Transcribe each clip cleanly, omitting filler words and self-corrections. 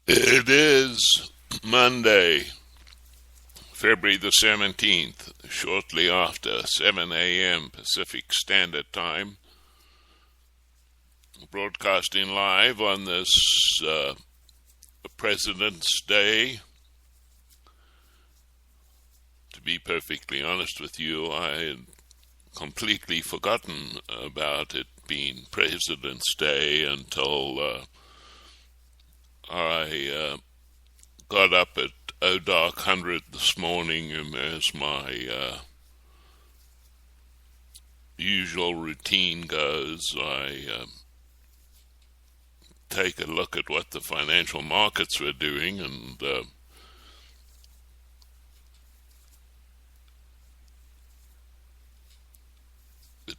It is Monday, February the 17th, shortly after 7 a.m. Pacific Standard Time, broadcasting live on this President's Day. To be perfectly honest with you, I had completely forgotten about it being President's Day until I got up at dark 100 this morning, and as my usual routine goes, I take a look at what the financial markets were doing, and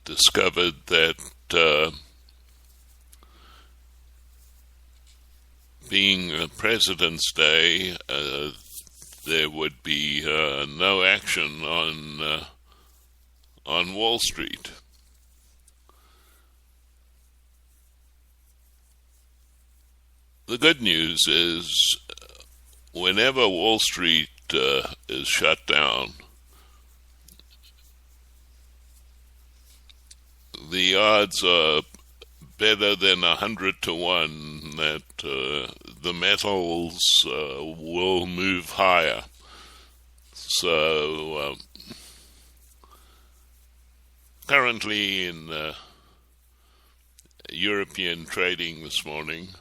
discovered that being President's Day, there would be no action on Wall Street. The good news is, whenever Wall Street is shut down, the odds are better than 100 to 1 that the metals will move higher. So currently in European trading this morning,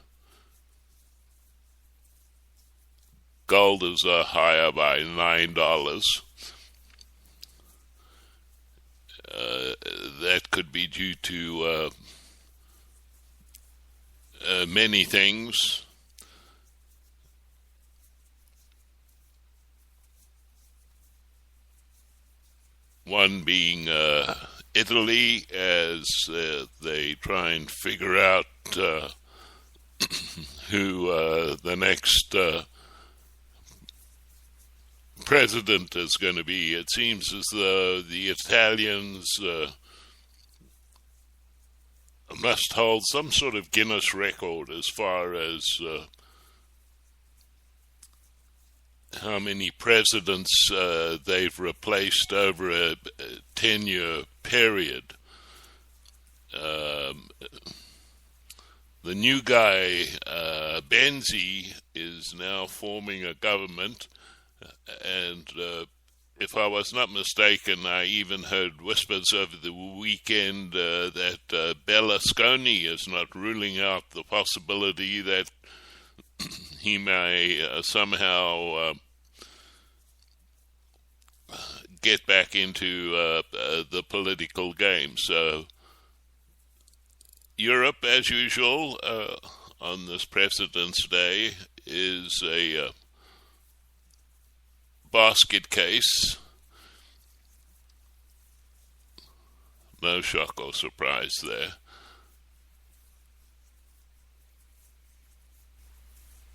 gold is higher by $9. That could be due to many things. One being Italy, as they try and figure out who the next president is going to be. It seems as though the Italians must hold some sort of Guinness record as far as how many presidents they've replaced over a 10-year period. The new guy, Benzi, is now forming a government, and if I was not mistaken, I even heard whispers over the weekend that Berlusconi is not ruling out the possibility that he may somehow get back into the political game. So Europe, as usual, on this President's Day, is a basket case. No shock or surprise there.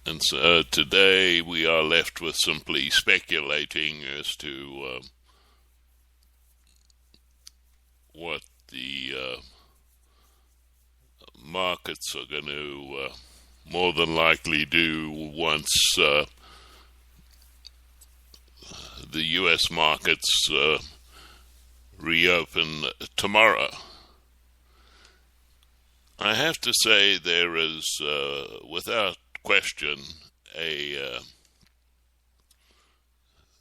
And so today we are left with simply speculating as to what the markets are going to more than likely do once the U.S. markets reopen tomorrow. I have to say there is, without question, a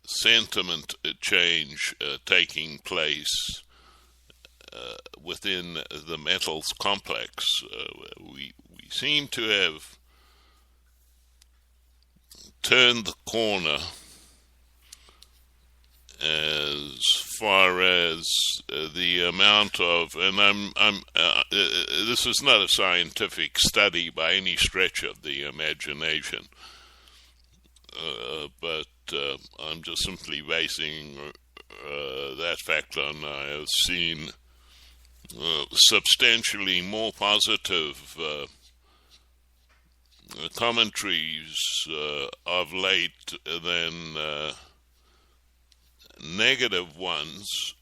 sentiment change taking place within the metals complex. We seem to have turned the corner as far as the amount of, and this is not a scientific study by any stretch of the imagination, but I'm just simply basing that fact on I have seen substantially more positive commentaries of late than negative ones,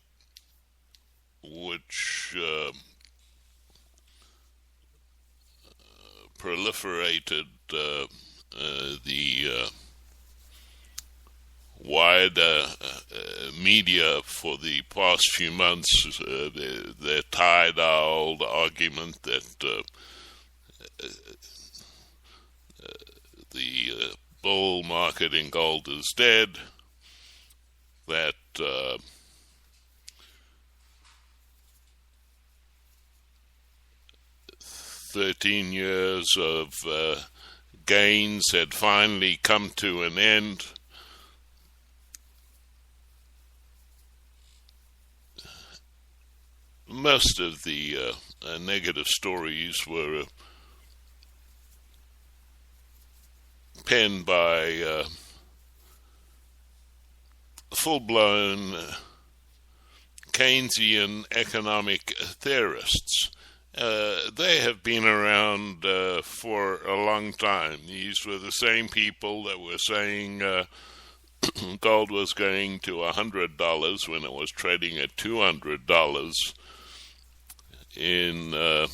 which proliferated the wider media for the past few months, their tired-old argument that the bull market in gold is dead, that 13 years of gains had finally come to an end. Most of the negative stories were penned by full-blown Keynesian economic theorists. They have been around for a long time. These were the same people that were saying gold was going to $100 when it was trading at $200 in the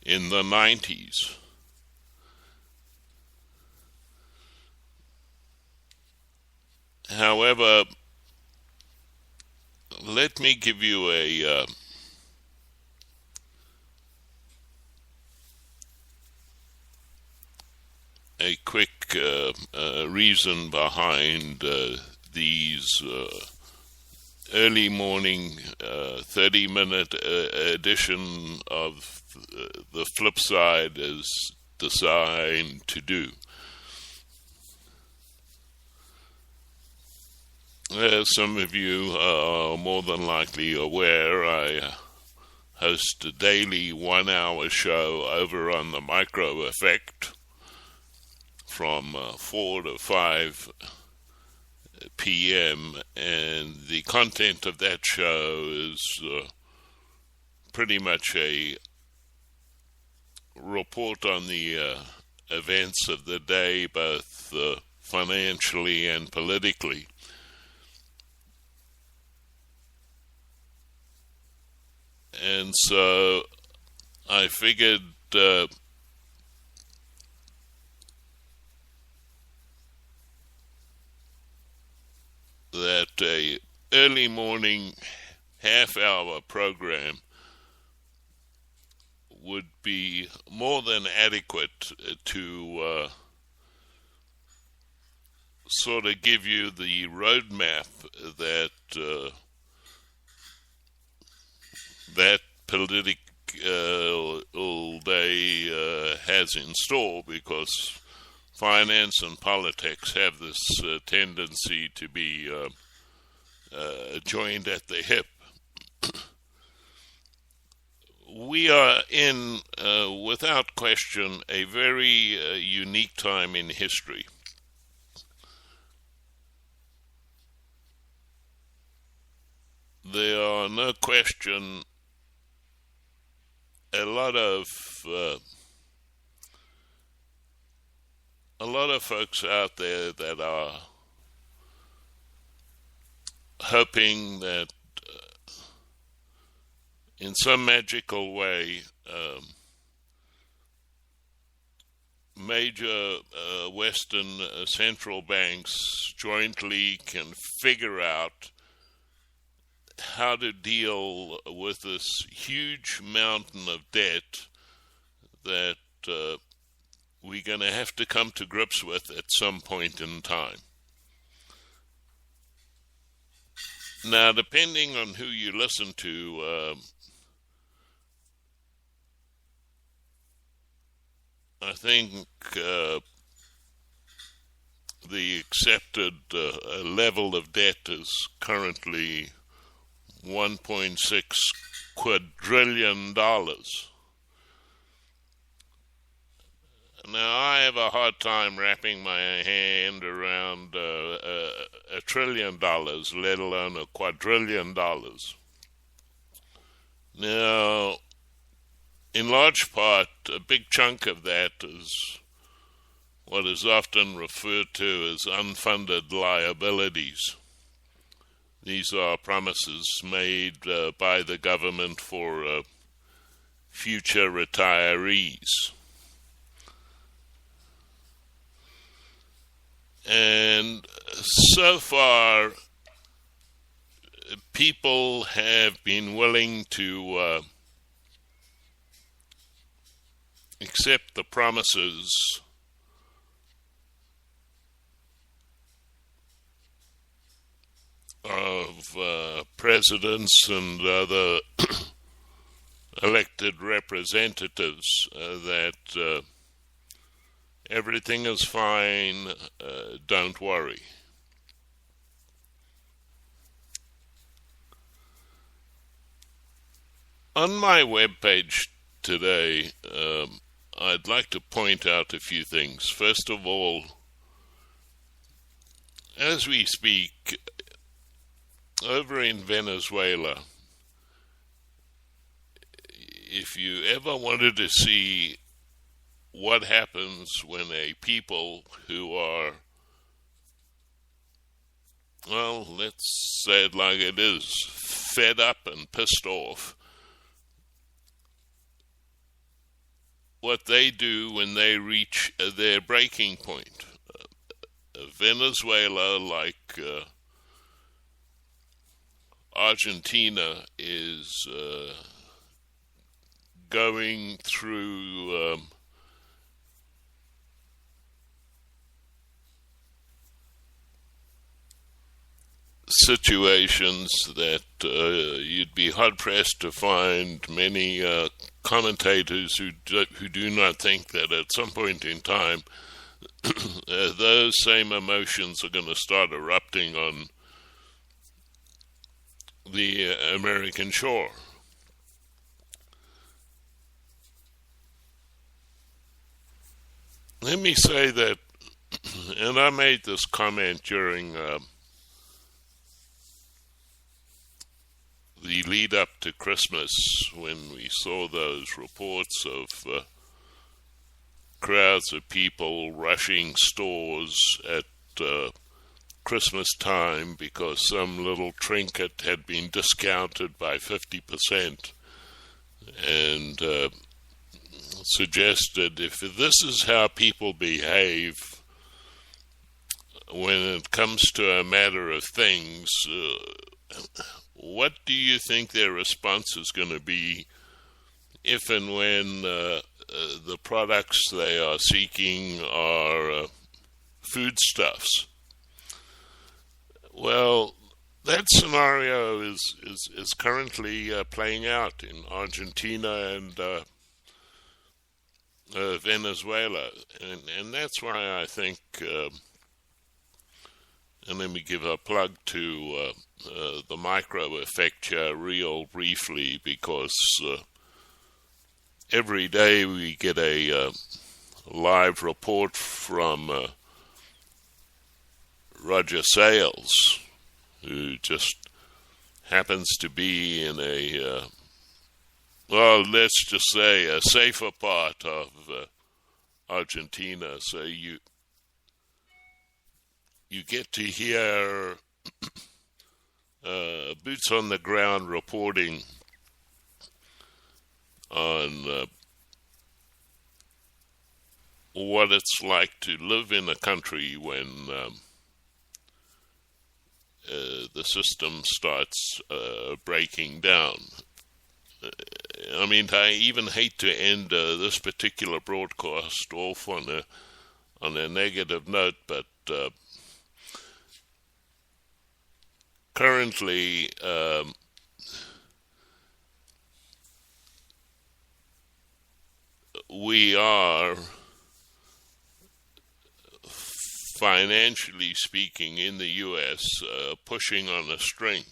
90s. However, let me give you a quick reason behind these early morning 30-minute edition of the Flipside is designed to do. As some of you are more than likely aware, I host a daily 1-hour show over on the Micro Effect from 4 to 5 p.m. and the content of that show is pretty much a report on the events of the day, both financially and politically. And so I figured that a early morning half-hour program would be more than adequate to sort of give you the roadmap that that political day has in store, because finance and politics have this tendency to be joined at the hip. We are in, without question, a very unique time in history. There are no question a lot of folks out there that are hoping that in some magical way major Western central banks jointly can figure out how to deal with this huge mountain of debt that we're going to have to come to grips with at some point in time. Now, depending on who you listen to, I think the accepted level of debt is currently $1.6 quadrillion. Now, I have a hard time wrapping my hand around $1 trillion, let alone $1 quadrillion. Now, in large part, a big chunk of that is what is often referred to as unfunded liabilities. These are promises made by the government for future retirees. And so far, people have been willing to accept the promises of presidents and other elected representatives that everything is fine, don't worry. On my webpage today, I'd like to point out a few things. First of all, as we speak, over in Venezuela, if you ever wanted to see what happens when a people who are, well, let's say it like it is, fed up and pissed off, what they do when they reach their breaking point. Venezuela, like Argentina, is going through situations that you'd be hard-pressed to find many commentators who do not think that at some point in time those same emotions are going to start erupting on the American shore. Let me say that, and I made this comment during the lead up to Christmas when we saw those reports of crowds of people rushing stores at Christmas time because some little trinket had been discounted by 50%, and suggested if this is how people behave when it comes to a matter of things, what do you think their response is going to be if and when the products they are seeking are foodstuffs? Well, that scenario is currently playing out in Argentina and Venezuela, and that's why I think, and let me give a plug to the micro effect here real briefly, because every day we get a live report from Roger Sales, who just happens to be in a well, let's just say a safer part of Argentina. So you get to hear boots on the ground reporting on what it's like to live in a country when the system starts breaking down. I mean, I even hate to end this particular broadcast off on a negative note, but currently we are, financially speaking, in the U.S., pushing on a string.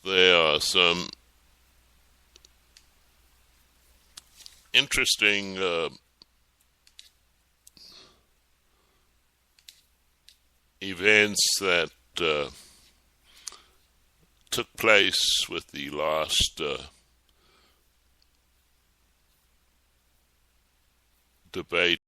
There are some interesting events that took place with the last debate